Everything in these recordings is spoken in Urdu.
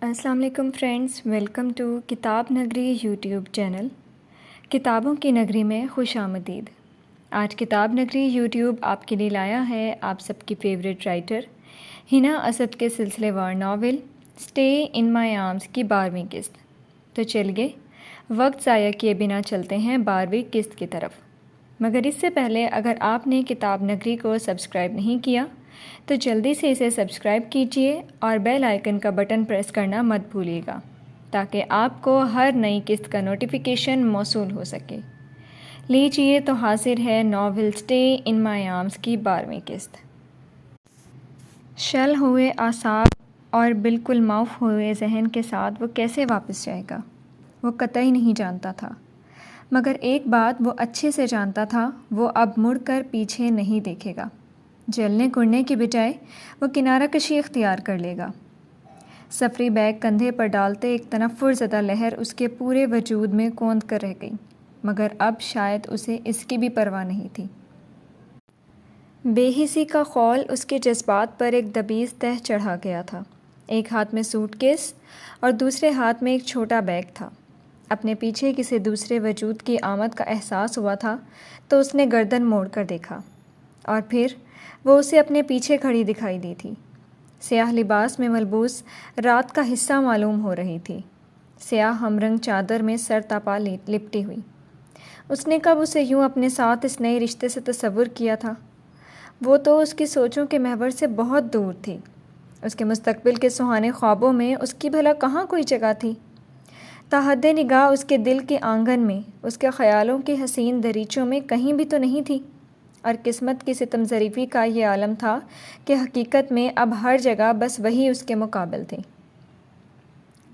السلام علیکم فرینڈز، ویلکم ٹو کتاب نگری یوٹیوب چینل۔ کتابوں کی نگری میں خوش آمدید۔ آج کتاب نگری یوٹیوب آپ کے لیے لایا ہے آپ سب کی فیوریٹ رائٹر حنا اسد کے سلسلے وار novel stay in my arms کی 12ویں قسط۔ تو چلیے وقت ضائع کیے بنا چلتے ہیں 12ویں قسط کی طرف، مگر اس سے پہلے اگر آپ نے کتاب نگری کو سبسکرائب نہیں کیا تو جلدی سے اسے سبسکرائب کیجئے اور بیل آئیکن کا بٹن پریس کرنا مت بھولیے گا تاکہ آپ کو ہر نئی قسط کا نوٹیفیکیشن موصول ہو سکے۔ لیجئے تو حاضر ہے novel stay in my arms کی 12ویں قسط۔ شل ہوئے اعصاب اور بالکل معاف ہوئے ذہن کے ساتھ وہ کیسے واپس جائے گا، وہ قطعی نہیں جانتا تھا، مگر ایک بات وہ اچھے سے جانتا تھا، وہ اب مڑ کر پیچھے نہیں دیکھے گا۔ جلنے کڑنے کی بجائے وہ کنارہ کشی اختیار کر لے گا۔ سفری بیگ کندھے پر ڈالتے ایک تنفر زدہ لہر اس کے پورے وجود میں کوند کر رہ گئی، مگر اب شاید اسے اس کی بھی پرواہ نہیں تھی۔ بے حسی کا خول اس کے جذبات پر ایک دبیز تہ چڑھا گیا تھا۔ ایک ہاتھ میں سوٹ کیس اور دوسرے ہاتھ میں ایک چھوٹا بیگ تھا۔ اپنے پیچھے کسی دوسرے وجود کی آمد کا احساس ہوا تھا تو اس نے گردن موڑ کر دیکھا، اور پھر وہ اسے اپنے پیچھے کھڑی دکھائی دی تھی۔ سیاہ لباس میں ملبوس رات کا حصہ معلوم ہو رہی تھی، سیاہ ہم رنگ چادر میں سر تا پا لپٹی ہوئی۔ اس نے کب اسے یوں اپنے ساتھ اس نئے رشتے سے تصور کیا تھا؟ وہ تو اس کی سوچوں کے محور سے بہت دور تھی۔ اس کے مستقبل کے سہانے خوابوں میں اس کی بھلا کہاں کوئی جگہ تھی؟ تاحد نگاہ اس کے دل کے آنگن میں، اس کے خیالوں کے حسین دریچوں میں کہیں بھی تو نہیں تھی، اور قسمت کی ستم ظریفی کا یہ عالم تھا کہ حقیقت میں اب ہر جگہ بس وہی اس کے مقابل تھی۔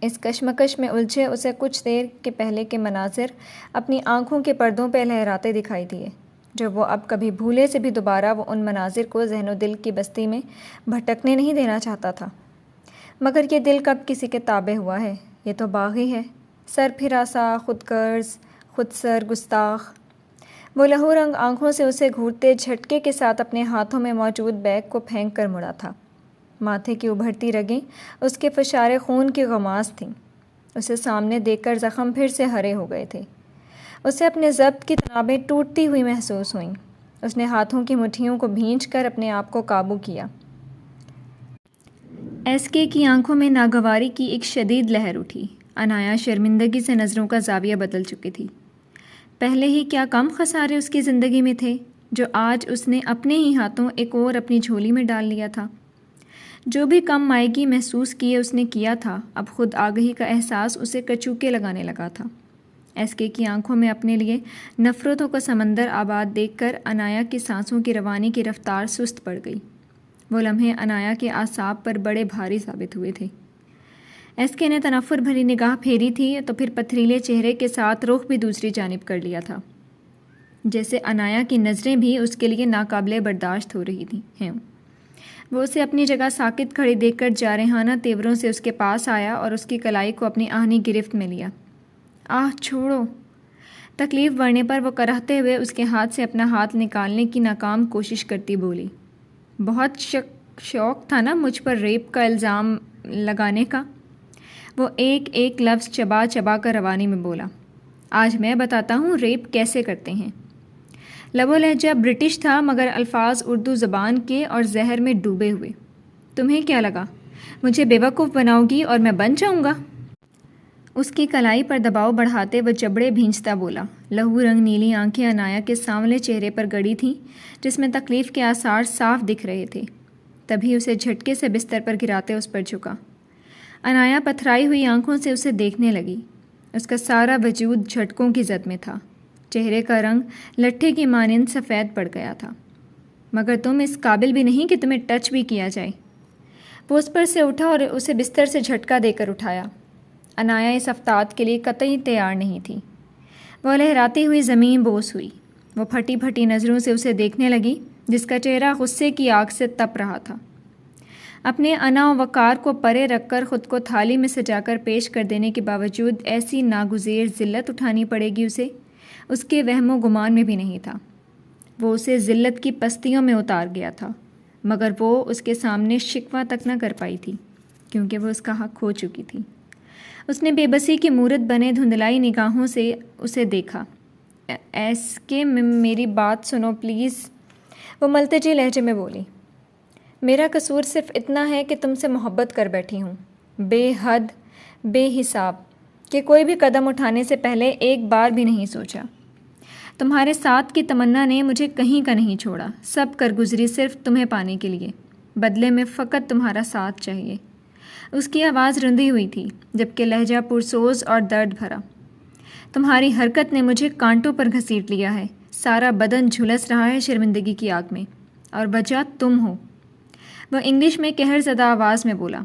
اس کشمکش میں الجھے اسے کچھ دیر کے پہلے کے مناظر اپنی آنکھوں کے پردوں پہ لہراتے دکھائی دیے، جو وہ اب کبھی بھولے سے بھی دوبارہ وہ ان مناظر کو ذہن و دل کی بستی میں بھٹکنے نہیں دینا چاہتا تھا۔ مگر یہ دل کب کسی کے تابع ہوا ہے؟ یہ تو باغی ہے، سر پھراسا، خود غرض، خود سر گستاخ۔ وہ لہو رنگ آنکھوں سے اسے گھورتے جھٹکے کے ساتھ اپنے ہاتھوں میں موجود بیگ کو پھینک کر مڑا تھا۔ ماتھے کی ابھرتی رگیں اس کے فشار خون کی غماز تھیں۔ اسے سامنے دیکھ کر زخم پھر سے ہرے ہو گئے تھے۔ اسے اپنے ضبط کی تنابیں ٹوٹتی ہوئی محسوس ہوئیں۔ اس نے ہاتھوں کی مٹھیوں کو بھینچ کر اپنے آپ کو قابو کیا۔ ایس کے کی آنکھوں میں ناگواری کی ایک شدید لہر اٹھی۔ عنایا شرمندگی سے نظروں کا زاویہ بدل چکی تھی۔ پہلے ہی کیا کم خسارے اس کی زندگی میں تھے جو آج اس نے اپنے ہی ہاتھوں ایک اور اپنی جھولی میں ڈال لیا تھا۔ جو بھی کم مائگی محسوس کیے اس نے کیا تھا، اب خود آگہی کا احساس اسے کچوکے لگانے لگا تھا۔ ایس کے کی آنکھوں میں اپنے لیے نفرتوں کا سمندر آباد دیکھ کر عنایا کی سانسوں کی روانی کی رفتار سست پڑ گئی۔ وہ لمحے عنایا کے اعصاب پر بڑے بھاری ثابت ہوئے تھے۔ ایس کے نے تنفر بھری نگاہ پھیری تھی تو پھر پتھریلے چہرے کے ساتھ رخ بھی دوسری جانب کر لیا تھا، جیسے عنایا کی نظریں بھی اس کے لیے ناقابل برداشت ہو رہی ہیں۔ وہ اسے اپنی جگہ ساکت کھڑی دیکھ کر جارحانہ تیوروں سے اس کے پاس آیا اور اس کی کلائی کو اپنی آہنی گرفت میں لیا۔ آہ چھوڑو! تکلیف بڑھنے پر وہ کرہتے ہوئے اس کے ہاتھ سے اپنا ہاتھ نکالنے کی ناکام کوشش کرتی بولی، بہت شوق تھا نا مجھ پر ریپ کا الزام لگانے کا؟ وہ ایک ایک لفظ چبا چبا کر روانی میں بولا، آج میں بتاتا ہوں ریپ کیسے کرتے ہیں۔ لب و لہجہ برٹش تھا مگر الفاظ اردو زبان کے اور زہر میں ڈوبے ہوئے۔ تمہیں کیا لگا مجھے بیوقوف بناؤ گی اور میں بن جاؤں گا؟ اس کی کلائی پر دباؤ بڑھاتے وہ جبڑے بھینچتا بولا۔ لہو رنگ نیلی آنکھیں عنایا کے سانولے چہرے پر گڑی تھیں جس میں تکلیف کے آثار صاف دکھ رہے تھے۔ تبھی اسے جھٹکے سے بستر پر گراتے اس پر جھکا۔ عنایا پتھرائی ہوئی آنکھوں سے اسے دیکھنے لگی۔ اس کا سارا وجود جھٹکوں کی زد میں تھا۔ چہرے کا رنگ لٹھے کی مانند سفید پڑ گیا تھا۔ مگر تم اس قابل بھی نہیں کہ تمہیں ٹچ بھی کیا جائے۔ وہ اس پر سے اٹھا اور اسے بستر سے جھٹکا دے کر اٹھایا۔ عنایا اس افتاد کے لیے قطعی تیار نہیں تھی۔ وہ لہراتی ہوئی زمین بوس ہوئی۔ وہ پھٹی پھٹی نظروں سے اسے دیکھنے لگی جس کا چہرہ غصے کی آگ سے تپ رہا تھا۔ اپنے انا و وقار کو پرے رکھ کر خود کو تھالی میں سجا کر پیش کر دینے کے باوجود ایسی ناگزیر ذلت اٹھانی پڑے گی اسے، اس کے وہم و گمان میں بھی نہیں تھا۔ وہ اسے ذلت کی پستیوں میں اتار گیا تھا، مگر وہ اس کے سامنے شکوہ تک نہ کر پائی تھی کیونکہ وہ اس کا حق کھو چکی تھی۔ اس نے بے بسی کی مورت بنے دھندلائی نگاہوں سے اسے دیکھا۔ ایس کے میری بات سنو پلیز، وہ ملتجی لہجے میں بولی۔ میرا قصور صرف اتنا ہے کہ تم سے محبت کر بیٹھی ہوں، بے حد، بے حساب، کہ کوئی بھی قدم اٹھانے سے پہلے ایک بار بھی نہیں سوچا۔ تمہارے ساتھ کی تمنا نے مجھے کہیں کا نہیں چھوڑا، سب کر گزری صرف تمہیں پانے کے لیے، بدلے میں فقط تمہارا ساتھ چاہیے۔ اس کی آواز رندی ہوئی تھی جبکہ لہجہ پرسوز اور درد بھرا۔ تمہاری حرکت نے مجھے کانٹوں پر گھسیٹ لیا ہے، سارا بدن جھلس رہا ہے شرمندگی کی آگ میں، اور وجہ تم ہو۔ وہ انگلش میں قہر زدہ آواز میں بولا۔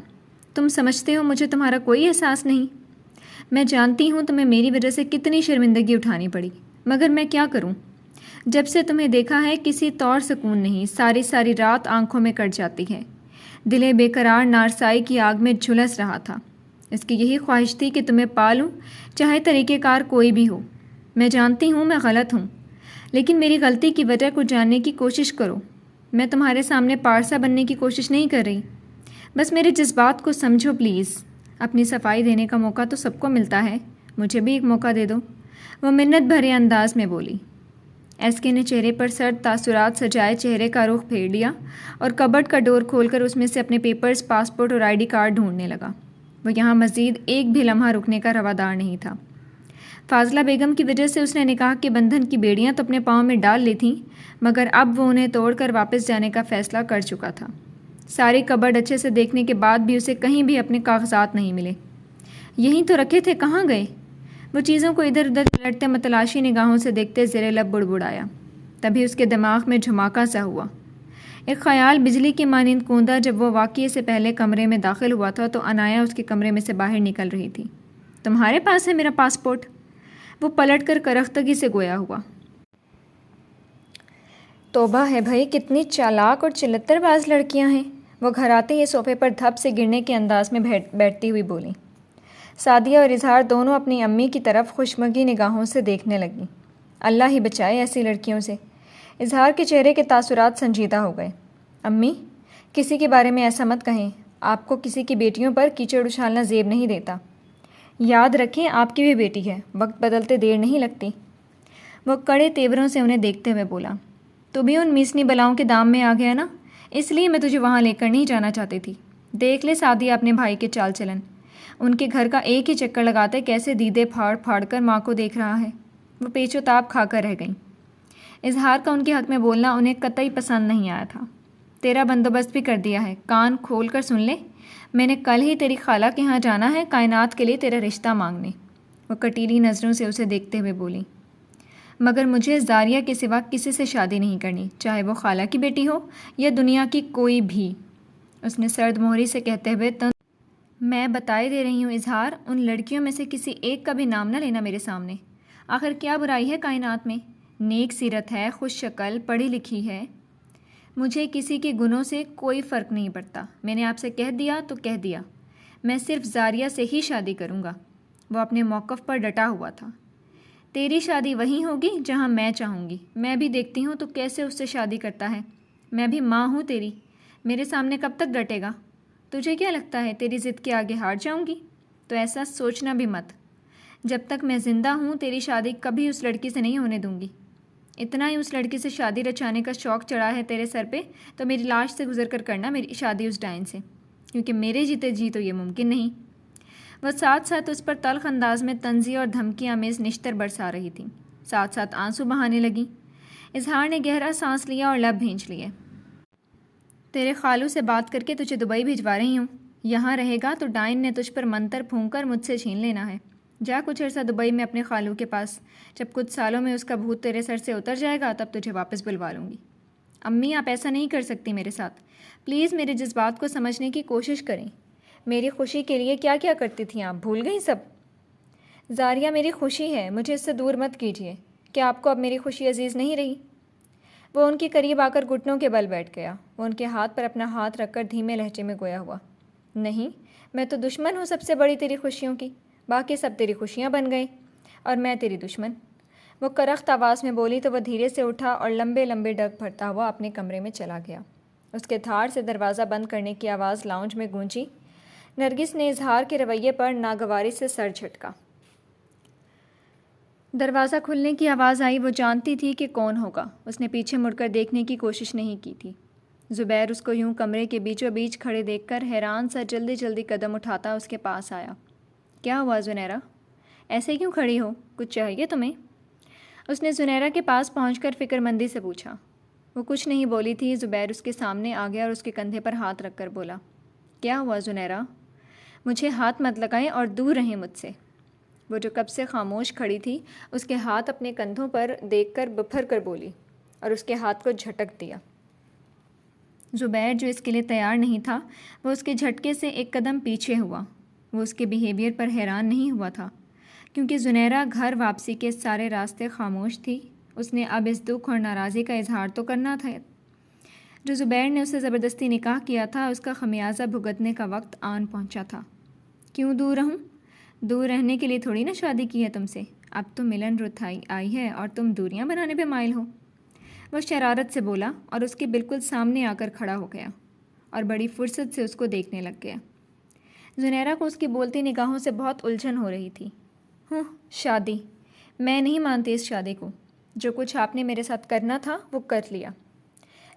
تم سمجھتے ہو مجھے تمہارا کوئی احساس نہیں؟ میں جانتی ہوں تمہیں میری وجہ سے کتنی شرمندگی اٹھانی پڑی، مگر میں کیا کروں؟ جب سے تمہیں دیکھا ہے کسی طور سکون نہیں، ساری ساری رات آنکھوں میں کٹ جاتی ہے، دل بے قرار نارسائی کی آگ میں جھلس رہا تھا۔ اس کی یہی خواہش تھی کہ تمہیں پالوں، چاہے طریقہ کار کوئی بھی ہو۔ میں جانتی ہوں میں غلط ہوں، لیکن میری غلطی کی وجہ کو جاننے کی کوشش کرو۔ میں تمہارے سامنے پارسا بننے کی کوشش نہیں کر رہی، بس میرے جذبات کو سمجھو پلیز۔ اپنی صفائی دینے کا موقع تو سب کو ملتا ہے، مجھے بھی ایک موقع دے دو، وہ منت بھرے انداز میں بولی۔ ایس کے نے چہرے پر سرد تاثرات سجائے چہرے کا رخ پھیر لیا اور کبڈ کا ڈور کھول کر اس میں سے اپنے پیپرز، پاسپورٹ اور ID کارڈ ڈھونڈنے لگا۔ وہ یہاں مزید ایک بھی لمحہ رکنے کا روادار نہیں تھا۔ فاضلہ بیگم کی وجہ سے اس نے نکاح کے بندھن کی بیڑیاں تو اپنے پاؤں میں ڈال لی تھیں، مگر اب وہ انہیں توڑ کر واپس جانے کا فیصلہ کر چکا تھا۔ ساری کبڈ اچھے سے دیکھنے کے بعد بھی اسے کہیں بھی اپنے کاغذات نہیں ملے۔ یہیں تو رکھے تھے، کہاں گئے؟ وہ چیزوں کو ادھر ادھر پلٹتے متلاشی نگاہوں سے دیکھتے زیر لب بڑبڑایا۔ تبھی اس کے دماغ میں جھماکا سا ہوا۔ ایک خیال بجلی کی مانند کوندا جب وہ واقعے سے پہلے کمرے میں داخل ہوا تھا تو عنایا اس کے کمرے میں سے باہر نکل رہی تھی۔ تمہارے پاس ہے میرا پاسپورٹ؟ وہ پلٹ کر کرختگی سے گویا ہوا۔ توبہ ہے بھائی، کتنی چالاک اور چلتر باز لڑکیاں ہیں، وہ گھر آتے ہی صوفے پر دھپ سے گرنے کے انداز میں بیٹھتی ہوئی بولی۔ سعدیہ اور اظہار دونوں اپنی امی کی طرف خوشمگی نگاہوں سے دیکھنے لگیں۔ اللہ ہی بچائے ایسی لڑکیوں سے۔ اظہار کے چہرے کے تاثرات سنجیدہ ہو گئے۔ امی، کسی کے بارے میں ایسا مت کہیں، آپ کو کسی کی بیٹیوں پر کیچڑ اچھالنا زیب نہیں دیتا۔ یاد رکھیں آپ کی بھی بیٹی ہے، وقت بدلتے دیر نہیں لگتی۔ وہ کڑے تیوروں سے انہیں دیکھتے ہوئے بولا۔ تو بھی ان میسنی بلاؤں کے دام میں آ گیا نا، اس لیے میں تجھے وہاں لے کر نہیں جانا چاہتی تھی۔ دیکھ لے سعدیہ اپنے بھائی کے چال چلن، ان کے گھر کا ایک ہی چکر لگاتے کیسے دیدے پھاڑ پھاڑ کر ماں کو دیکھ رہا ہے۔ وہ پیچ و تاب کھا کر رہ گئیں۔ اظہار کا ان کے حق میں بولنا انہیں قطعی پسند نہیں آیا تھا۔ تیرا بندوبست بھی کر دیا ہے، کان کھول کر سن لے، میں نے کل ہی تیری خالہ کے ہاں جانا ہے کائنات کے لیے تیرا رشتہ مانگنے۔ وہ کٹیلی نظروں سے اسے دیکھتے ہوئے بولی۔ مگر مجھے زاریہ کے سوا کسی سے شادی نہیں کرنی، چاہے وہ خالہ کی بیٹی ہو یا دنیا کی کوئی بھی، اس نے سرد مہری سے کہتے ہوئے میں بتائے دے رہی ہوں اظہار، ان لڑکیوں میں سے کسی ایک کا بھی نام نہ لینا میرے سامنے۔ آخر کیا برائی ہے کائنات میں؟ نیک سیرت ہے، خوش شکل، پڑھی لکھی ہے۔ مجھے کسی کے گنوں سے کوئی فرق نہیں پڑتا۔ میں نے آپ سے کہہ دیا تو کہہ دیا، میں صرف زاریہ سے ہی شادی کروں گا۔ وہ اپنے موقف پر ڈٹا ہوا تھا۔ تیری شادی وہیں ہوگی جہاں میں چاہوں گی، میں بھی دیکھتی ہوں تو کیسے اس سے شادی کرتا ہے۔ میں بھی ماں ہوں تیری، میرے سامنے کب تک ڈٹے گا؟ تجھے کیا لگتا ہے تیری ضد کے آگے ہار جاؤں گی؟ تو ایسا سوچنا بھی مت۔ جب تک میں زندہ ہوں تیری شادی کبھی اس لڑکی سے نہیں ہونے دوں گی۔ اتنا ہی اس لڑکی سے شادی رچانے کا شوق چڑھا ہے تیرے سر پہ تو میری لاش سے گزر کر کرنا میری شادی اس ڈائن سے، کیونکہ میرے جیتے جی تو یہ ممکن نہیں۔ وہ ساتھ ساتھ اس پر تلخ انداز میں طنزی اور دھمکی آمیز نشتر برسا رہی تھیں، ساتھ ساتھ آنسو بہانے لگیں۔ اظہار نے گہرا سانس لیا اور لب بھینچ لیے۔ تیرے خالو سے بات کر کے تجھے دبئی بھجوا رہی ہوں، یہاں رہے گا تو ڈائن نے تجھ پر منتر پھونک کر مجھ سے چھین لینا ہے۔ جا کچھ عرصہ دبئی میں اپنے خالو کے پاس، جب کچھ سالوں میں اس کا بھوت تیرے سر سے اتر جائے گا تب تجھے واپس بلوا لوں گی۔ امی آپ ایسا نہیں کر سکتی میرے ساتھ، پلیز میرے جذبات کو سمجھنے کی کوشش کریں۔ میری خوشی کے لیے کیا کیا کرتی تھیں آپ، بھول گئی سب؟ زاریہ میری خوشی ہے، مجھے اس سے دور مت کیجیے۔ کیا آپ کو اب میری خوشی عزیز نہیں رہی؟ وہ ان کے قریب آ کر گھٹنوں کے بل بیٹھ گیا۔ وہ ان کے ہاتھ پر اپنا ہاتھ رکھ کر دھیمے لہجے میں گویا ہوا۔ نہیں، میں تو دشمن ہوں سب سے بڑی تیری خوشیوں کی، باقی سب تیری خوشیاں بن گئے اور میں تیری دشمن۔ وہ کرخت آواز میں بولی تو وہ دھیرے سے اٹھا اور لمبے لمبے ڈگ بھرتا ہوا اپنے کمرے میں چلا گیا۔ اس کے دھاڑ سے دروازہ بند کرنے کی آواز لاؤنج میں گونجی۔ نرگس نے اظہار کے رویے پر ناگواری سے سر جھٹکا۔ دروازہ کھلنے کی آواز آئی۔ وہ جانتی تھی کہ کون ہوگا۔ اس نے پیچھے مڑ کر دیکھنے کی کوشش نہیں کی تھی۔ زبیر اس کو یوں کمرے کے بیچوں بیچ کھڑے دیکھ کر حیران سا جلدی جلدی قدم اٹھاتا اس کے پاس آیا۔ کیا ہوا زنیرہ؟ ایسے کیوں کھڑی ہو؟ کچھ چاہیے تمہیں؟ اس نے زنیرہ کے پاس پہنچ کر فکر مندی سے پوچھا۔ وہ کچھ نہیں بولی تھی۔ زبیر اس کے سامنے آ گیا اور اس کے کندھے پر ہاتھ رکھ کر بولا، کیا ہوا زنیرہ؟ مجھے ہاتھ مت لگائیں اور دور رہیں مجھ سے۔ وہ جو کب سے خاموش کھڑی تھی اس کے ہاتھ اپنے کندھوں پر دیکھ کر بپھر کر بولی اور اس کے ہاتھ کو جھٹک دیا۔ زبیر جو اس کے لیے تیار نہیں تھا وہ اس کے جھٹکے سے ایک قدم پیچھے ہوا۔ وہ اس کے بیہیویئر پر حیران نہیں ہوا تھا کیونکہ زنیرہ گھر واپسی کے سارے راستے خاموش تھی۔ اس نے اب اس دکھ اور ناراضی کا اظہار تو کرنا تھا۔ جو زبیر نے اسے زبردستی نکاح کیا تھا اس کا خمیازہ بھگتنے کا وقت آن پہنچا تھا۔ کیوں دور رہوں؟ دور رہنے کے لیے تھوڑی نہ شادی کی ہے تم سے۔ اب تو ملن رت آئی ہے اور تم دوریاں بنانے پہ مائل ہو۔ وہ شرارت سے بولا اور اس کے بالکل سامنے آ کر کھڑا ہو گیا اور بڑی فرصت سے اس کو دیکھنے لگ گیا۔ زنیرہ کو اس کی بولتی نگاہوں سے بہت الجھن ہو رہی تھی۔ شادی؟ میں نہیں مانتی اس شادی کو۔ جو کچھ آپ نے میرے ساتھ کرنا تھا وہ کر لیا،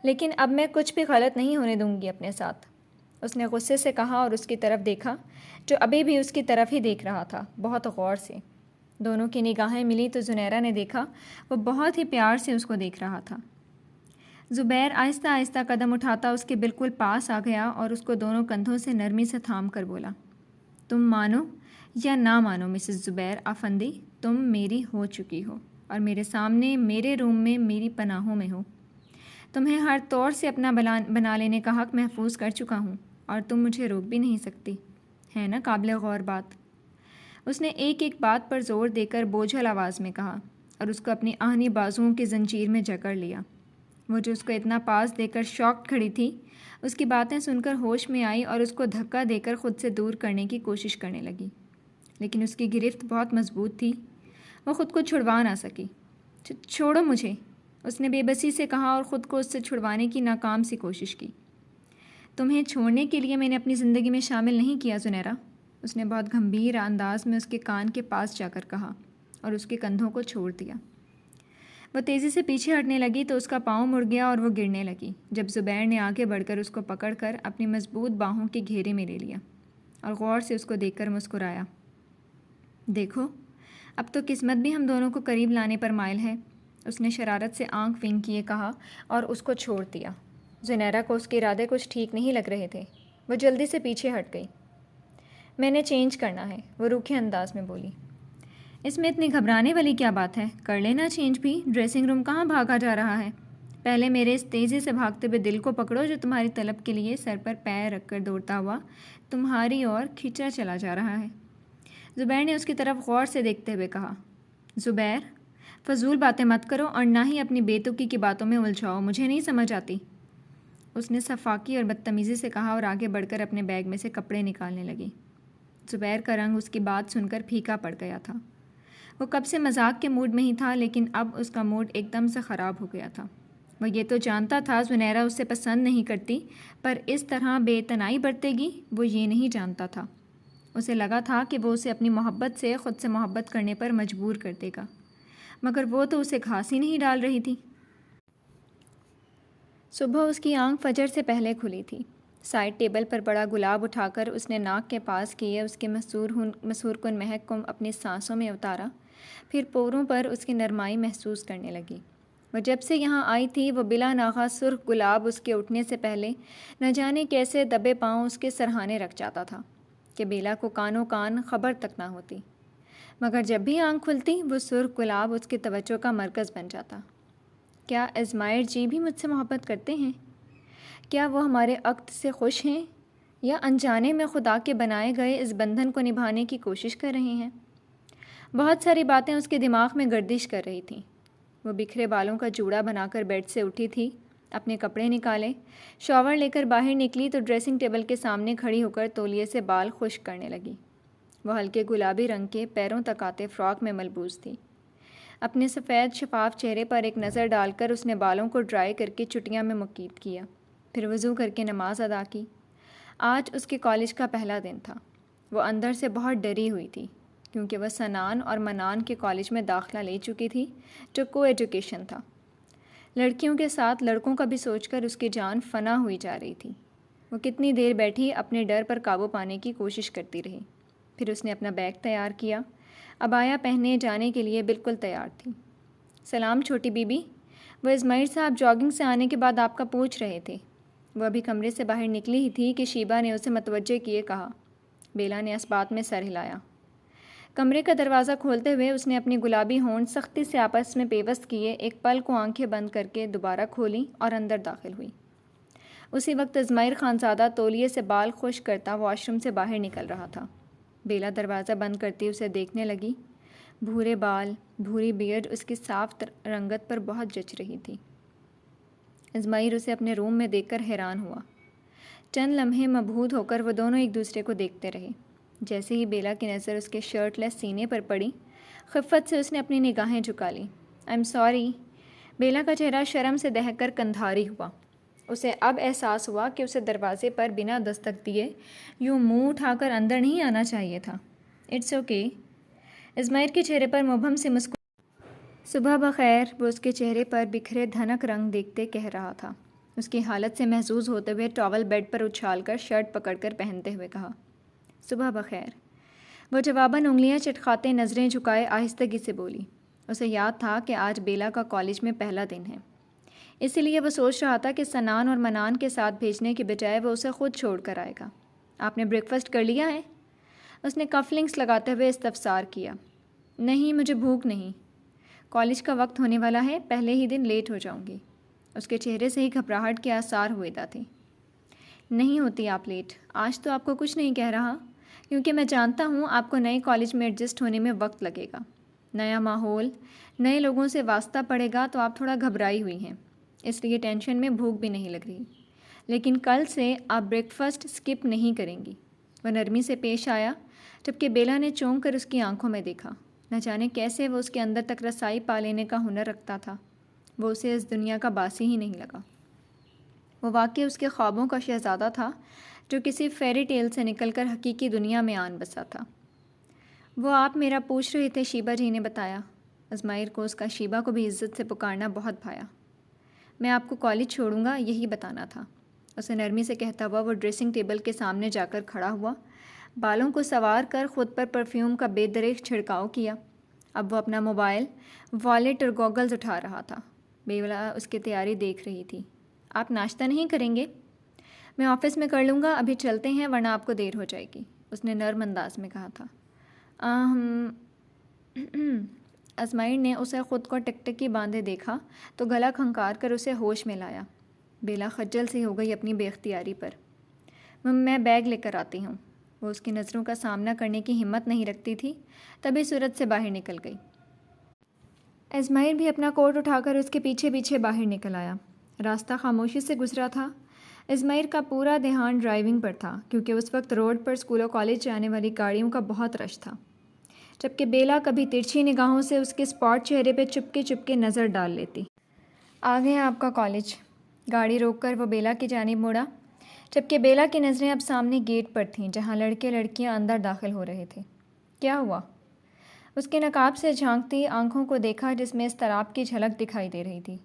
لیکن اب میں کچھ بھی غلط نہیں ہونے دوں گی اپنے ساتھ۔ اس نے غصے سے کہا اور اس کی طرف دیکھا جو ابھی بھی اس کی طرف ہی دیکھ رہا تھا، بہت غور سے۔ دونوں کی نگاہیں ملی تو زنیرہ نے دیکھا وہ بہت ہی پیار سے اس کو دیکھ رہا تھا۔ زبیر آہستہ آہستہ قدم اٹھاتا اس کے بالکل پاس آ گیا اور اس کو دونوں کندھوں سے نرمی سے تھام کر بولا، تم مانو یا نہ مانو مسز زبیر افندی، تم میری ہو چکی ہو اور میرے سامنے میرے روم میں میری پناہوں میں ہو۔ تمہیں ہر طور سے اپنا بنا لینے کا حق محفوظ کر چکا ہوں اور تم مجھے روک بھی نہیں سکتی۔ ہے نا قابل غور بات؟ اس نے ایک ایک بات پر زور دے کر بوجھل آواز میں کہا اور اس کو اپنی آہنی بازوؤں کی زنجیر میں جکڑ لیا۔ وہ جو اس کو اتنا پاس دے کر شاکڈ کھڑی تھی اس کی باتیں سن کر ہوش میں آئی اور اس کو دھکا دے کر خود سے دور کرنے کی کوشش کرنے لگی، لیکن اس کی گرفت بہت مضبوط تھی۔ وہ خود کو چھڑوا نہ سکی۔ چھوڑو مجھے، اس نے بے بسی سے کہا اور خود کو اس سے چھڑوانے کی ناکام سی کوشش کی۔ تمہیں چھوڑنے کے لیے میں نے اپنی زندگی میں شامل نہیں کیا زنیرہ، اس نے بہت گمبھیر انداز میں اس کے کان کے پاس جا کر کہا اور اس کے کندھوں کو چھوڑ دیا۔ وہ تیزی سے پیچھے ہٹنے لگی تو اس کا پاؤں مڑ گیا اور وہ گرنے لگی، جب زبیر نے آگے بڑھ کر اس کو پکڑ کر اپنی مضبوط باہوں کے گھیرے میں لے لیا اور غور سے اس کو دیکھ کر مسکرایا۔ دیکھو اب تو قسمت بھی ہم دونوں کو قریب لانے پر مائل ہے، اس نے شرارت سے آنکھ ونک کیے کہا اور اس کو چھوڑ دیا۔ زنیرہ کو اس کے ارادے کچھ ٹھیک نہیں لگ رہے تھے۔ وہ جلدی سے پیچھے ہٹ گئی۔ میں نے چینج کرنا ہے، وہ روکھے انداز میں بولی۔ اس میں اتنی گھبرانے والی کیا بات ہے؟ کر لینا چینج بھی، ڈریسنگ روم کہاں بھاگا جا رہا ہے؟ پہلے میرے اس تیزی سے بھاگتے ہوئے دل کو پکڑو جو تمہاری طلب کے لیے سر پر پیر رکھ کر دوڑتا ہوا تمہاری اور کھینچا چلا جا رہا ہے۔ زبیر نے اس کی طرف غور سے دیکھتے ہوئے کہا، زبیر فضول باتیں مت کرو اور نہ ہی اپنی بے تکی کی باتوں میں الجھاؤ، مجھے نہیں سمجھ آتی، اس نے صفاقی اور بدتمیزی سے کہا اور آگے بڑھ کر اپنے بیگ میں سے کپڑے نکالنے لگی۔ زبیر کا رنگ اس کی بات سن کر پھیکا پڑ گیا تھا۔ وہ کب سے مذاق کے موڈ میں ہی تھا لیکن اب اس کا موڈ ایک دم سے خراب ہو گیا تھا۔ وہ یہ تو جانتا تھا زنیرہ اسے پسند نہیں کرتی، پر اس طرح بے اعتنائی برتے گی وہ یہ نہیں جانتا تھا۔ اسے لگا تھا کہ وہ اسے اپنی محبت سے خود سے محبت کرنے پر مجبور کر دے گا، مگر وہ تو اسے گھاس ہی نہیں ڈال رہی تھی۔ صبح اس کی آنکھ فجر سے پہلے کھلی تھی۔ سائڈ ٹیبل پر بڑا گلاب اٹھا کر اس نے ناک کے پاس کیے اس کے مسحور کن مہک کو اپنی سانسوں میں اتارا، پھر پوروں پر اس کی نرمائی محسوس کرنے لگی۔ وہ جب سے یہاں آئی تھی وہ بلا ناغہ سرخ گلاب اس کے اٹھنے سے پہلے نہ جانے کیسے دبے پاؤں اس کے سرہانے رکھ جاتا تھا کہ بیلا کو کانوں کان خبر تک نہ ہوتی، مگر جب بھی آنکھ کھلتی وہ سرخ گلاب اس کی توجہ کا مرکز بن جاتا۔ کیا ازمائر جی بھی مجھ سے محبت کرتے ہیں؟ کیا وہ ہمارے عقد سے خوش ہیں یا انجانے میں خدا کے بنائے گئے اس بندھن کو نبھانے کی کوشش کر رہے ہیں؟ بہت ساری باتیں اس کے دماغ میں گردش کر رہی تھیں۔ وہ بکھرے بالوں کا جوڑا بنا کر بیڈ سے اٹھی تھی، اپنے کپڑے نکالے، شاور لے کر باہر نکلی تو ڈریسنگ ٹیبل کے سامنے کھڑی ہو کر تولیے سے بال خشک کرنے لگی۔ وہ ہلکے گلابی رنگ کے پیروں تک آتے فراک میں ملبوس تھی۔ اپنے سفید شفاف چہرے پر ایک نظر ڈال کر اس نے بالوں کو ڈرائی کر کے چٹیاں میں مکیت کیا، پھر وضو کر کے نماز ادا کی۔ آج اس کے کالج کا پہلا دن تھا۔ وہ اندر سے بہت ڈری ہوئی تھی کیونکہ وہ سنان اور منان کے کالج میں داخلہ لے چکی تھی جو کو ایجوکیشن تھا۔ لڑکیوں کے ساتھ لڑکوں کا بھی سوچ کر اس کی جان فنا ہوئی جا رہی تھی۔ وہ کتنی دیر بیٹھی اپنے ڈر پر قابو پانے کی کوشش کرتی رہی۔ پھر اس نے اپنا بیگ تیار کیا۔ عبایا پہنے جانے کے لیے بالکل تیار تھی۔ سلام چھوٹی بی بی، وہ اسماعیل صاحب جاگنگ سے آنے کے بعد آپ کا پوچھ رہے تھے۔ وہ ابھی کمرے سے باہر نکلی ہی تھی کہ شیبہ نے اسے متوجہ کیے کہا۔ بیلا نے اس بات میں سر ہلایا۔ کمرے کا دروازہ کھولتے ہوئے اس نے اپنی گلابی ہونٹ سختی سے آپس میں پیوست کیے ایک پل کو آنکھیں بند کر کے دوبارہ کھولیں اور اندر داخل ہوئی۔ اسی وقت ازمائر خانزادہ تولیے سے بال خشک کرتا واش روم سے باہر نکل رہا تھا۔ بیلا دروازہ بند کرتی اسے دیکھنے لگی۔ بھورے بال، بھوری بیئرڈ اس کی صاف رنگت پر بہت جچ رہی تھی۔ ازمائر اسے اپنے روم میں دیکھ کر حیران ہوا۔ چند لمحے مبہوت ہو کر وہ دونوں ایک دوسرے کو دیکھتے رہے۔ جیسے ہی بیلا کی نظر اس کے شرٹ لیس سینے پر پڑی، خفت سے اس نے اپنی نگاہیں جھکا لیں۔ I am sorry. بیلا کا چہرہ شرم سے دہک کر کندھاری ہوا۔ اسے اب احساس ہوا کہ اسے دروازے پر بنا دستک دیے یوں منہ اٹھا کر اندر نہیں آنا چاہیے تھا۔ It's okay. ازمائر کے چہرے پر مبہم سے مسکراہٹ۔ صبح بخیر، وہ اس کے چہرے پر بکھرے دھنک رنگ دیکھتے کہہ رہا تھا۔ اس کی حالت سے محظوظ ہوتے ہوئے ٹاول بیڈ پر اچھال کر شرٹ پکڑ کر پہنتے ہوئے کہا، صبح بخیر۔ وہ جواباً انگلیاں چٹکھاتے نظریں جھکائے آہستگی سے بولی۔ اسے یاد تھا کہ آج بیلا کا کالج میں پہلا دن ہے، اسی لیے وہ سوچ رہا تھا کہ سنان اور منان کے ساتھ بھیجنے کے بجائے وہ اسے خود چھوڑ کر آئے گا۔ آپ نے بریک فاسٹ کر لیا ہے؟ اس نے کف لنکس لگاتے ہوئے استفسار کیا۔ نہیں، مجھے بھوک نہیں۔ کالج کا وقت ہونے والا ہے، پہلے ہی دن لیٹ ہو جاؤں گی۔ اس کے چہرے سے ہی گھبراہٹ کے آثار ہوئے تھے۔ نہیں ہوتی آپ لیٹ، آج تو آپ کو کچھ نہیں کہہ رہا، کیونکہ میں جانتا ہوں آپ کو نئے کالج میں ایڈجسٹ ہونے میں وقت لگے گا۔ نیا ماحول، نئے لوگوں سے واسطہ پڑے گا تو آپ تھوڑا گھبرائی ہوئی ہیں، اس لیے ٹینشن میں بھوک بھی نہیں لگ رہی۔ لیکن کل سے آپ بریک فاسٹ اسکپ نہیں کریں گی۔ وہ نرمی سے پیش آیا، جبکہ بیلا نے چونک کر اس کی آنکھوں میں دیکھا۔ نہ جانے کیسے وہ اس کے اندر تک رسائی پا لینے کا ہنر رکھتا تھا۔ وہ اسے اس دنیا کا باسی ہی نہیں لگا۔ وہ واقعی اس کے خوابوں کا شہزادہ تھا جو کسی فیری ٹیل سے نکل کر حقیقی دنیا میں آن بسا تھا۔ وہ آپ میرا پوچھ رہے تھے، شیبہ جی نے بتایا۔ ازمائر کو اس کا شیبہ کو بھی عزت سے پکارنا بہت بھایا۔ میں آپ کو کالج چھوڑوں گا، یہی بتانا تھا۔ اسے نرمی سے کہتا ہوا وہ ڈریسنگ ٹیبل کے سامنے جا کر کھڑا ہوا، بالوں کو سنوار کر خود پر پرفیوم کا بے دریغ چھڑکاؤ کیا۔ اب وہ اپنا موبائل، والیٹ اور گوگلز اٹھا رہا تھا۔ بیلا اس کی تیاری دیکھ رہی تھی۔ آپ ناشتہ نہیں کریں گے؟ میں آفس میں کر لوں گا، ابھی چلتے ہیں ورنہ آپ کو دیر ہو جائے گی، اس نے نرم انداز میں کہا تھا۔ ازمائر نے اسے خود کو ٹکٹکی باندھے دیکھا تو گلا کھنکار کر اسے ہوش میں لایا۔ بیلا خجل سی ہو گئی اپنی بے اختیاری پر۔ میں بیگ لے کر آتی ہوں۔ وہ اس کی نظروں کا سامنا کرنے کی ہمت نہیں رکھتی تھی، تبھی صورت سے باہر نکل گئی۔ ازمائر بھی اپنا کوٹ اٹھا کر اس کے پیچھے پیچھے باہر نکل آیا۔ راستہ خاموشی سے گزرا تھا۔ ازمائر کا پورا دھیان ڈرائیونگ پر تھا کیونکہ اس وقت روڈ پر اسکول و کالج جانے والی گاڑیوں کا بہت رش تھا، جبکہ بیلا کبھی ترچھی نگاہوں سے اس کے اسپاٹ چہرے پہ چپکے چپکے نظر ڈال لیتی۔ آ گئے آپ کا کالج۔ گاڑی روک کر وہ بیلا کی جانب مڑا، جبکہ بیلا کی نظریں اب سامنے گیٹ پر تھیں جہاں لڑکے لڑکیاں اندر داخل ہو رہے تھے۔ کیا ہوا؟ اس کے نقاب سے جھانکتی آنکھوں کو دیکھا جس میں اضطراب کی جھلک دکھائی دے رہی تھی۔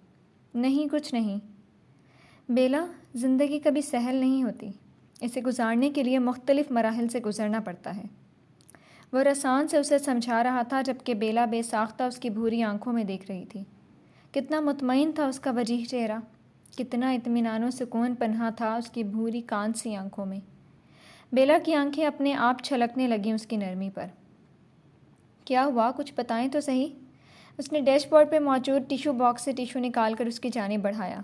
نہیں، کچھ نہیں۔ بیلا، زندگی کبھی سہل نہیں ہوتی، اسے گزارنے کے لیے مختلف مراحل سے گزرنا پڑتا ہے۔ وہ رسان سے اسے سمجھا رہا تھا جبکہ بیلا بے ساختہ اس کی بھوری آنکھوں میں دیکھ رہی تھی۔ کتنا مطمئن تھا اس کا وجیح چہرہ، کتنا اطمینان و سکون پنہا تھا اس کی بھوری کان سی آنکھوں میں۔ بیلا کی آنکھیں اپنے آپ چھلکنے لگیں اس کی نرمی پر۔ کیا ہوا، کچھ بتائیں تو صحیح۔ اس نے ڈیش بورڈ پہ موجود ٹیشو باکس سے ٹیشو نکال کر اس کی جانب بڑھایا۔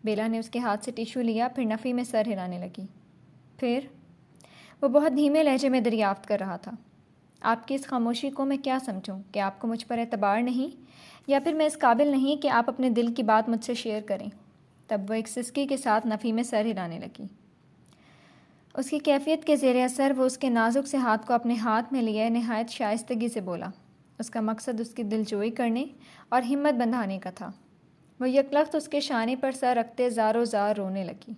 بیلا نے اس کے ہاتھ سے ٹیشو لیا، پھر نفی میں سر ہلانے لگی۔ پھر وہ بہت دھیمے لہجے میں دریافت کر رہا تھا، آپ کی اس خاموشی کو میں کیا سمجھوں کہ آپ کو مجھ پر اعتبار نہیں، یا پھر میں اس قابل نہیں کہ آپ اپنے دل کی بات مجھ سے شیئر کریں؟ تب وہ ایک سسکی کے ساتھ نفی میں سر ہلانے لگی۔ اس کی کیفیت کے زیر اثر وہ اس کے نازک سے ہاتھ کو اپنے ہاتھ میں لیے نہایت شائستگی سے بولا۔ اس کا مقصد اس کی دل جوئی کرنے اور ہمت بندھانے کا تھا۔ وہ یکلخت اس کے شانے پر سر رکھتے زار و زار رونے لگی۔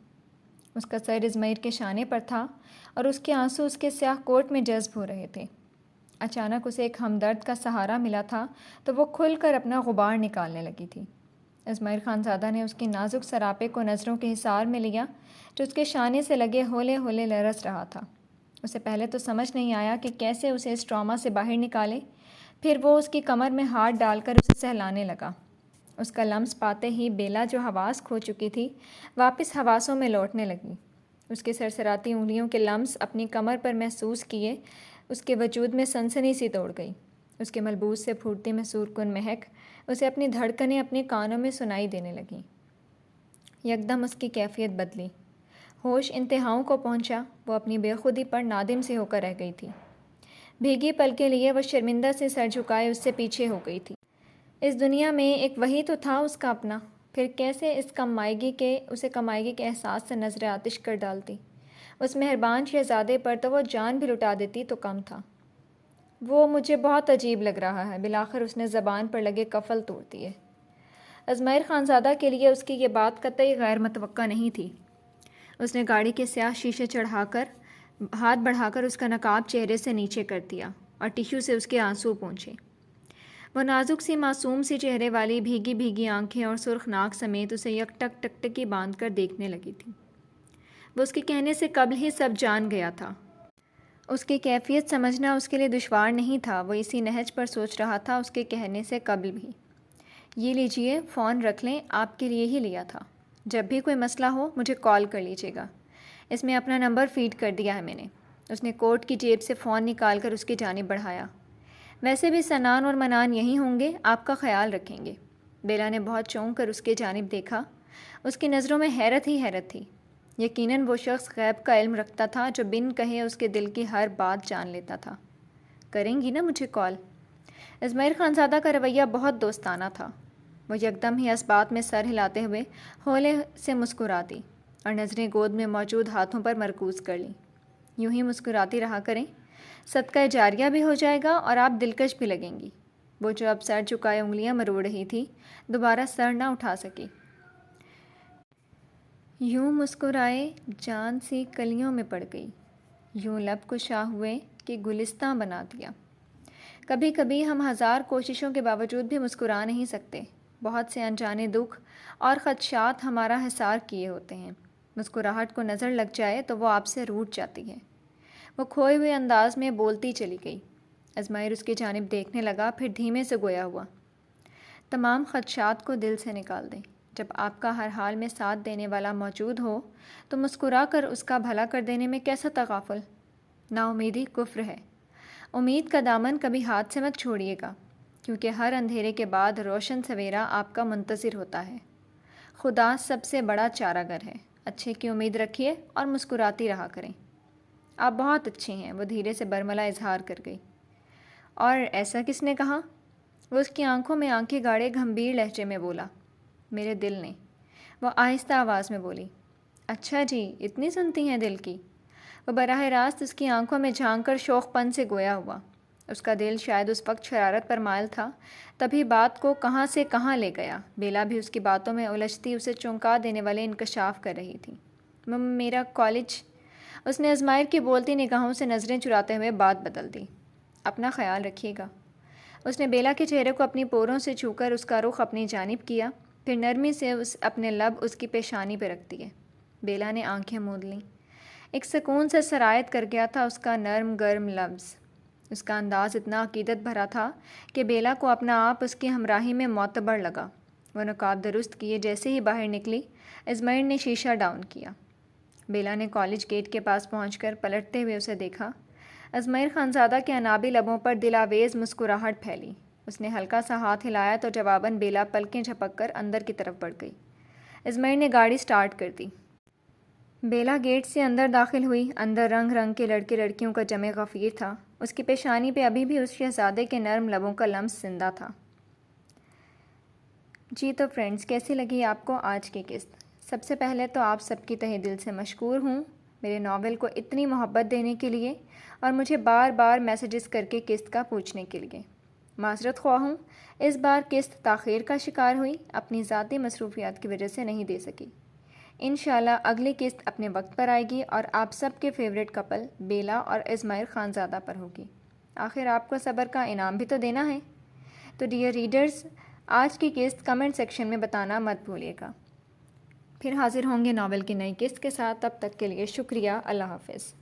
اس کا سر ازمیر کے شانے پر تھا اور اس کے آنسو اس کے سیاہ کوٹ میں جذب ہو رہے تھے۔ اچانک اسے ایک ہمدرد کا سہارا ملا تھا تو وہ کھل کر اپنا غبار نکالنے لگی تھی۔ ازمیر خانزادہ نے اس کے نازک سراپے کو نظروں کے حصار میں لیا جو اس کے شانے سے لگے ہولے ہولے لرز رہا تھا۔ اسے پہلے تو سمجھ نہیں آیا کہ کیسے اسے اس ٹراما سے باہر نکالے، پھر وہ اس کی کمر میں ہاتھ ڈال کر اسے سہلانے لگا۔ اس کا لمس پاتے ہی بیلا جو حواس کھو چکی تھی واپس حواسوں میں لوٹنے لگی۔ اس کے سرسراتی انگلیوں کے لمس اپنی کمر پر محسوس کیے اس کے وجود میں سنسنی سی توڑ گئی۔ اس کے ملبوس سے پھوٹتی مسحور کن مہک اسے اپنی دھڑکنیں اپنے کانوں میں سنائی دینے لگیں۔ یکدم اس کی کیفیت بدلی، ہوش انتہاؤں کو پہنچا۔ وہ اپنی بے خودی پر نادم سی ہو کر رہ گئی تھی۔ بھیگی پلکیں لیے وہ شرمندہ سے سر جھکائے اس سے پیچھے ہو گئی تھی۔ اس دنیا میں ایک وہی تو تھا اس کا اپنا، پھر کیسے اس کمائیگی کے احساس سے نظر آتش کر ڈالتی۔ اس مہربان شہزادے پر تو وہ جان بھی لٹا دیتی تو کم تھا۔ وہ مجھے بہت عجیب لگ رہا ہے، بالآخر اس نے زبان پر لگے قفل توڑ دیے۔ ازمیر خانزادہ کے لیے اس کی یہ بات قطعی غیر متوقع نہیں تھی۔ اس نے گاڑی کے سیاہ شیشے چڑھا کر ہاتھ بڑھا کر اس کا نقاب چہرے سے نیچے کر دیا اور ٹیشو سے اس کے آنسو پونچھے۔ وہ نازک سی معصوم سی چہرے والی بھیگی بھیگی آنکھیں اور سرخ ناک سمیت اسے یک ٹک ٹکٹکی باندھ کر دیکھنے لگی تھی۔ وہ اس کے کہنے سے قبل ہی سب جان گیا تھا۔ اس کی کیفیت سمجھنا اس کے لیے دشوار نہیں تھا۔ وہ اسی نہج پر سوچ رہا تھا اس کے کہنے سے قبل بھی۔ یہ لیجئے، فون رکھ لیں، آپ کے لیے ہی لیا تھا۔ جب بھی کوئی مسئلہ ہو مجھے کال کر لیجیے گا۔ اس میں اپنا نمبر فیڈ کر دیا ہے میں نے۔ اس نے کوٹ کی جیب سے فون نکال کر اس کی جانب بڑھایا۔ ویسے بھی سنان اور منان یہیں ہوں گے، آپ کا خیال رکھیں گے۔ بیلا نے بہت چونک کر اس کی جانب دیکھا۔ اس کی نظروں میں حیرت ہی حیرت تھی۔ یقیناً وہ شخص غیب کا علم رکھتا تھا جو بن کہے اس کے دل کی ہر بات جان لیتا تھا۔ کریں گی نا مجھے کال؟ ازمیر خانزادہ کا رویہ بہت دوستانہ تھا۔ وہ یکدم ہی اس بات میں سر ہلاتے ہوئے ہولے سے مسکراتی اور نظریں گود میں موجود ہاتھوں پر مرکوز کر لیں۔ یوں ہی مسکراتی رہا کریں، صدقہ جاریہ بھی ہو جائے گا اور آپ دلکش بھی لگیں گی۔ وہ جو اب سر جھکائے انگلیاں مروڑ رہی تھی دوبارہ سر نہ اٹھا سکی۔ یوں مسکرائے جان سی کلیوں میں پڑ گئی، یوں لب کشا ہوئے کہ گلستاں بنا دیا۔ کبھی کبھی ہم ہزار کوششوں کے باوجود بھی مسکرا نہیں سکتے۔ بہت سے انجانے دکھ اور خدشات ہمارا حصار کیے ہوتے ہیں۔ مسکراہٹ کو نظر لگ جائے تو وہ آپ سے روٹھ جاتی ہے۔ وہ کھوئے ہوئے انداز میں بولتی چلی گئی۔ ازمیر اس کی جانب دیکھنے لگا، پھر دھیمے سے گویا ہوا۔ تمام خدشات کو دل سے نکال دیں۔ جب آپ کا ہر حال میں ساتھ دینے والا موجود ہو تو مسکرا کر اس کا بھلا کر دینے میں کیسا تغافل؟ نا امیدی کفر ہے۔ امید کا دامن کبھی ہاتھ سے مت چھوڑیے گا، کیونکہ ہر اندھیرے کے بعد روشن سویرا آپ کا منتظر ہوتا ہے۔ خدا سب سے بڑا چارہ گر ہے۔ اچھے کی امید رکھیے اور مسکراتی رہا کریں۔ آپ بہت اچھی ہیں، وہ دھیرے سے برملا اظہار کر گئی۔ اور ایسا کس نے کہا؟ وہ اس کی آنکھوں میں آنکھیں گاڑے گھمبیر لہجے میں بولا۔ میرے دل نے، وہ آہستہ آواز میں بولی۔ اچھا جی، اتنی سنتی ہیں دل کی؟ وہ براہ راست اس کی آنکھوں میں جھانک کر شوق پن سے گویا ہوا۔ اس کا دل شاید اس وقت شرارت پر مائل تھا، تبھی بات کو کہاں سے کہاں لے گیا۔ بیلا بھی اس کی باتوں میں الجھتی اسے چونکا دینے والے انکشاف کر رہی تھی۔ میرا کالج، اس نے ازمیر کی بولتی نگاہوں سے نظریں چراتے ہوئے بات بدل دی۔ اپنا خیال رکھیے گا۔ اس نے بیلا کے چہرے کو اپنی پوروں سے چھو کر اس کا رخ اپنی جانب کیا، پھر نرمی سے اپنے لب اس کی پیشانی پہ رکھ دیے۔ بیلا نے آنکھیں موند لیں۔ ایک سکون سے سرایت کر گیا تھا اس کا نرم گرم لفظ۔ اس کا انداز اتنا عقیدت بھرا تھا کہ بیلا کو اپنا آپ اس کی ہمراہی میں معتبر لگا۔ وہ نقاب درست کیے جیسے ہی باہر نکلی، ازمیر نے شیشہ ڈاؤن کیا۔ بیلا نے کالج گیٹ کے پاس پہنچ کر پلٹتے ہوئے اسے دیکھا۔ ازمیر خانزادہ کے انابی لبوں پر دلاویز مسکراہٹ پھیلی۔ اس نے ہلکا سا ہاتھ ہلایا تو جواباً بیلا پلکیں جھپک کر اندر کی طرف بڑھ گئی۔ ازمیر نے گاڑی سٹارٹ کر دی۔ بیلا گیٹ سے اندر داخل ہوئی۔ اندر رنگ رنگ کے لڑکے لڑکیوں کا جمع غفیر تھا۔ اس کی پیشانی پہ ابھی بھی اس شہزادے کے نرم لبوں کا لمس زندہ تھا۔ جی تو فرینڈز، کیسی لگی آپ کو آج کی قسط؟ سب سے پہلے تو آپ سب کی تہہ دل سے مشکور ہوں میرے ناول کو اتنی محبت دینے کے لیے اور مجھے بار بار میسیجز کر کے قسط کا پوچھنے کے لیے۔ معذرت خواہ ہوں، اس بار قسط تاخیر کا شکار ہوئی، اپنی ذاتی مصروفیات کی وجہ سے نہیں دے سکی۔ انشاءاللہ اگلی قسط اپنے وقت پر آئے گی اور آپ سب کے فیوریٹ کپل بیلا اور اسماعیل خانزادہ پر ہوگی۔ آخر آپ کو صبر کا انعام بھی تو دینا ہے۔ تو ڈیئر ریڈرز، آج کی قسط کمنٹ سیکشن میں بتانا مت بھولیے گا۔ پھر حاضر ہوں گے ناول کی نئی قسط کے ساتھ، تب تک کے لیے شکریہ، اللہ حافظ۔